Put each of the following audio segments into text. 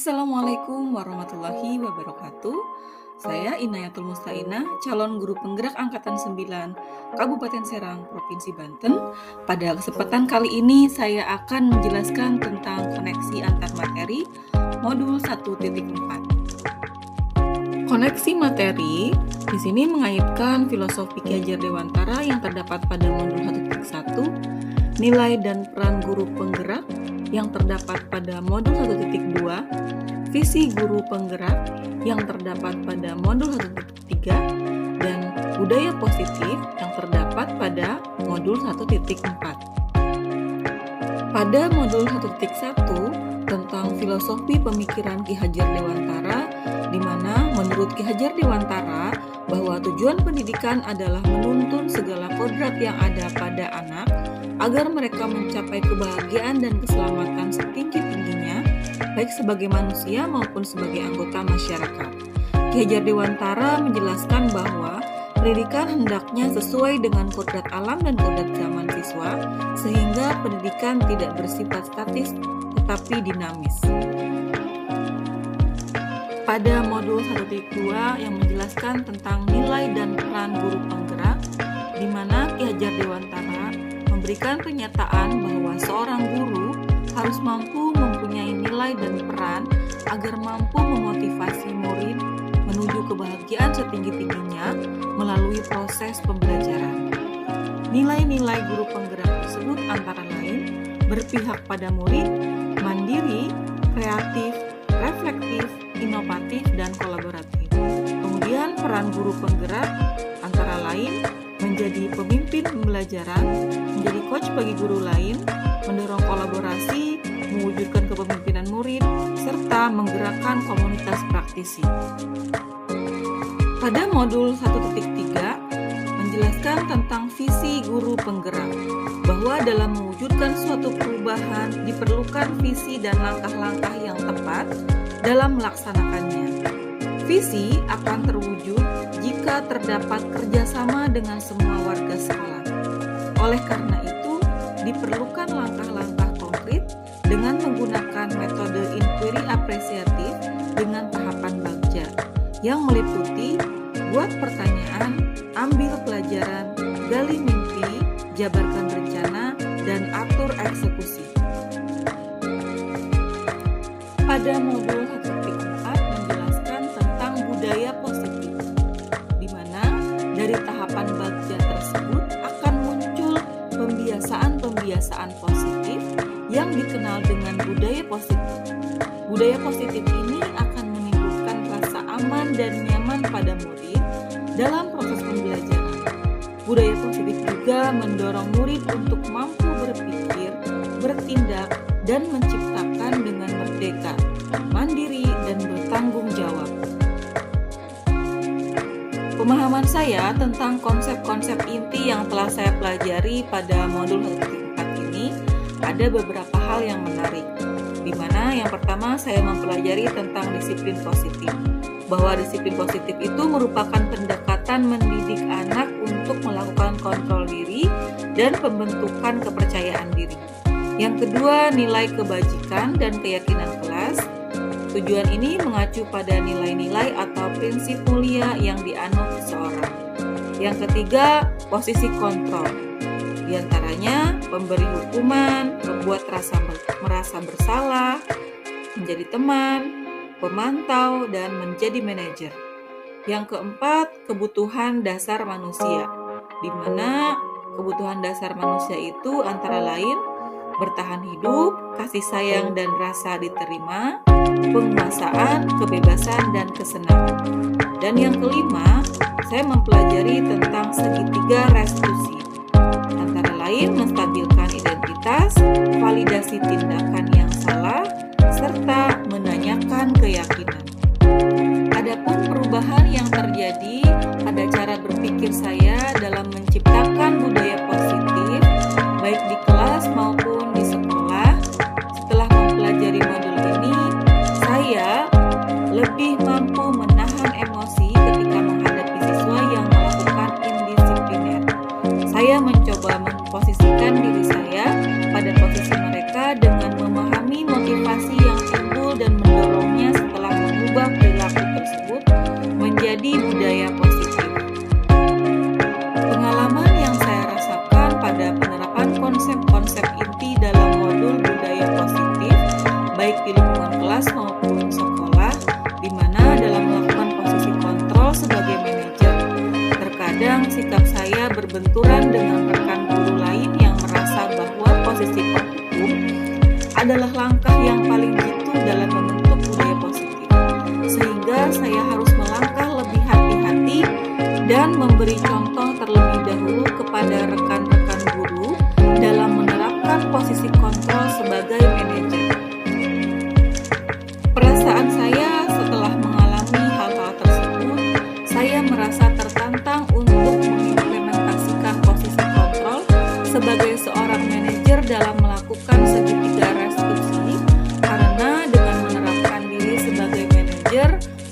Assalamualaikum warahmatullahi wabarakatuh. Saya Inayatul Mustaina, calon guru penggerak Angkatan 9 Kabupaten Serang, Provinsi Banten. Pada kesempatan kali ini saya akan menjelaskan tentang koneksi antar materi modul 1.4. Koneksi materi di sini mengaitkan filosofi Ki Hajar Dewantara yang terdapat pada modul 1.1, nilai dan peran guru penggerak yang terdapat pada modul 1.2, visi guru penggerak yang terdapat pada modul 1.3, dan budaya positif yang terdapat pada modul 1.4. Pada modul 1.1 tentang filosofi pemikiran Ki Hajar Dewantara, di mana menurut Ki Hajar Dewantara bahwa tujuan pendidikan adalah menuntun segala kodrat yang ada pada anak agar mereka mencapai kebahagiaan dan keselamatan setinggi-tingginya, baik sebagai manusia maupun sebagai anggota masyarakat. Ki Hajar Dewantara menjelaskan bahwa pendidikan hendaknya sesuai dengan kodrat alam dan kodrat zaman siswa, sehingga pendidikan tidak bersifat statis tetapi dinamis. Pada modul 1.2 yang menjelaskan tentang nilai dan peran guru penggerak, di mana Ki Hajar Dewantara memberikan pernyataan bahwa seorang guru harus mampu mempunyai nilai dan peran agar mampu memotivasi murid menuju kebahagiaan setinggi-tingginya melalui proses pembelajaran. Nilai-nilai guru penggerak tersebut antara lain berpihak pada murid, mandiri, kreatif, reflektif, inovatif, dan kolaboratif. Kemudian peran guru penggerak antara lain menjadi pemimpin pembelajaran, menjadi coach bagi guru lain, mendorong kolaborasi, mewujudkan kepemimpinan murid, serta menggerakkan komunitas praktisi. Pada modul 1.3 menjelaskan tentang visi guru penggerak, bahwa dalam mewujudkan suatu perubahan diperlukan visi dan langkah-langkah yang tepat dalam melaksanakannya. Visi akan terwujud jika terdapat kerjasama dengan semua warga sekolah. Oleh karena itu, diperlukan langkah-langkah konkret dengan menggunakan metode inquiry apresiatif dengan tahapan bagja yang meliputi buat pertanyaan, ambil pelajaran, gali mimpi, jabarkan rencana, dan atur eksekusi. Pada modul 1.4 menjelaskan tentang budaya positif, di mana dari tahapan bagja tersebut akan muncul pembiasaan-pembiasaan positif yang dikenal dengan budaya positif. Budaya positif ini akan menimbulkan rasa aman dan nyaman pada murid dalam proses pembelajaran. Budaya positif juga mendorong murid untuk mampu berpikir, bertindak, dan menciptakan dengan merdeka, mandiri, dan bertanggung jawab. Pemahaman saya tentang konsep-konsep inti yang telah saya pelajari pada modul 1.4 ini ada beberapa hal yang menarik, di mana yang pertama saya mempelajari tentang disiplin positif, bahwa disiplin positif itu merupakan pendekatan mendidik anak untuk melakukan kontrol diri dan pembentukan kepercayaan diri. Yang kedua, nilai kebajikan dan keyakinan kelas. Tujuan ini mengacu pada nilai-nilai atau prinsip mulia yang dianut seseorang. Yang ketiga, posisi kontrol. Di antaranya, pemberi hukuman, membuat merasa bersalah, menjadi teman, pemantau, dan menjadi manajer. Yang keempat, kebutuhan dasar manusia, di mana kebutuhan dasar manusia itu antara lain bertahan hidup, kasih sayang dan rasa diterima, penguasaan, kebebasan, dan kesenangan. Dan yang kelima, saya mempelajari tentang segitiga restitusi, antara lain menstabilkan identitas, validasi tindakan yang salah, serta menanyakan keyakinan. Adapun perubahan yang terjadi pada cara berpikir saya dalam menciptakan budaya positif, baik di kelas maupun di sekolah, setelah mempelajari modul ini, saya lebih mampu menahan emosi ketika menghadapi siswa yang melakukan indisipliner. Saya mencoba memposisikan diri saya pada posisi mereka dengan memahami motivasi yang timbul dan mendorongnya sikap saya berbenturan dengan rekan guru lain yang merasa bahwa posisi penghukum adalah langkah yang paling jitu dalam membentuk budaya positif, sehingga saya harus melangkah lebih hati-hati dan memberi contoh terlebih dahulu kepada rekan-rekan guru dalam menerapkan posisi kontrol sebagai manajer. Perasaan saya setelah mengalami hal-hal tersebut, saya merasa tertantang untuk mengimplementasikan posisi kontrol sebagai seorang manajer dalam melakukan segitiga restitusi, karena dengan menerapkan diri sebagai manajer,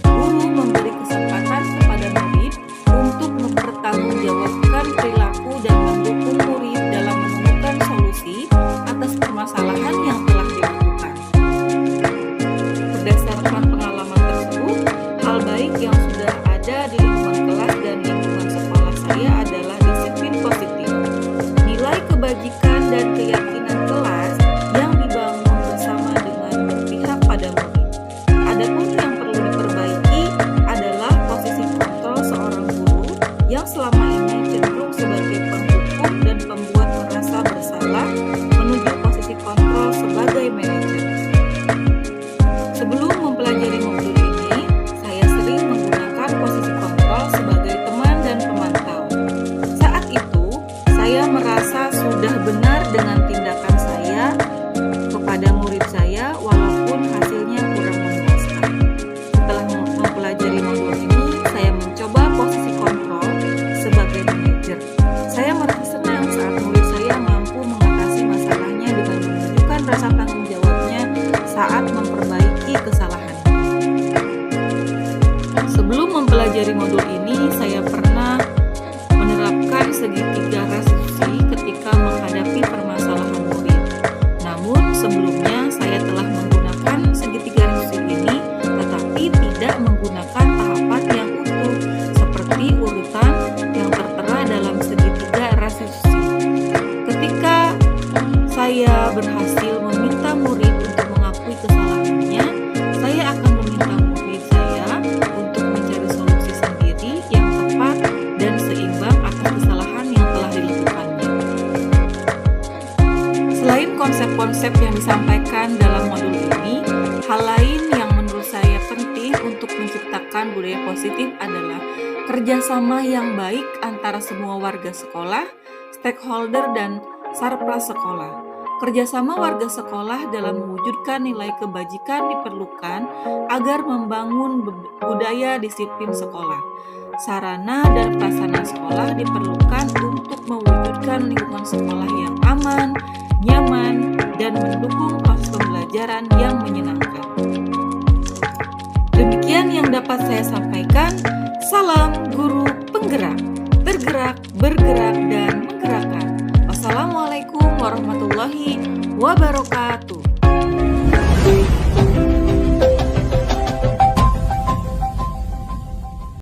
guru memberi kesempatan kepada murid untuk mempertanggungjawabkan perilaku dan mendukung murid dalam menemukan solusi atas permasalahan yang telah dilakukan. Berdasarkan pengalaman tersebut, hal baik yang sudah ada di lingkungan kelas dan lingkungan sekolah saya adalah disiplin positif, nilai kebajikan dan keyakinan kelas yang dibangun bersama dengan berpihak pada murid. Adapun yang perlu diperbaiki adalah posisi kontrol seorang guru yang selama ini cenderung sebagai penghukum dan pembuat merasa bersalah menuju posisi kontrol sebagai manajer. Sebelum mempelajari modul ini, saya sering menggunakan posisi kontrol sebagai teman dan pemantau. Saat itu, saya merasa sudah benar dengan tindakan saya kepada murid saya walaupun hasilnya kurang memuaskan. Setelah mempelajari modul ini, saya mencoba posisi kontrol sebagai manajer. Saya merasa senang saat murid saya mampu mengatasi masalahnya dengan menunjukkan rasa tanggung jawabnya saat memperbaiki kesalahannya. Sebelum mempelajari modul ini, saya pernah menerapkan segitiga restitusi ketika menghadapi permasalahan murid. Namun, sebelumnya saya telah menggunakan segitiga restitusi ini, tetapi tidak menggunakan tahapan yang utuh seperti urutan yang tertera dalam segitiga restitusi. Ketika saya berhasil meminta murid untuk mengakui kesalahannya, saya akan meminta murid saya untuk mencari solusi sendiri yang tepat dan seimbang atas kesalahan yang telah dilakukannya. Selain konsep-konsep yang disampaikan dalam modul ini, hal lain yang menurut saya penting untuk menciptakan budaya positif adalah kerjasama yang baik antara semua warga sekolah, stakeholder, dan sarpras sekolah. Kerjasama warga sekolah dalam mewujudkan nilai kebajikan diperlukan agar membangun budaya disiplin sekolah. Sarana dan prasarana sekolah diperlukan untuk mewujudkan lingkungan sekolah yang aman, nyaman, dan mendukung proses pembelajaran yang menyenangkan. Demikian yang dapat saya sampaikan. Salam guru penggerak, tergerak, bergerak, dan menggerakkan. Wassalamualaikum warahmatullahi wabarakatuh.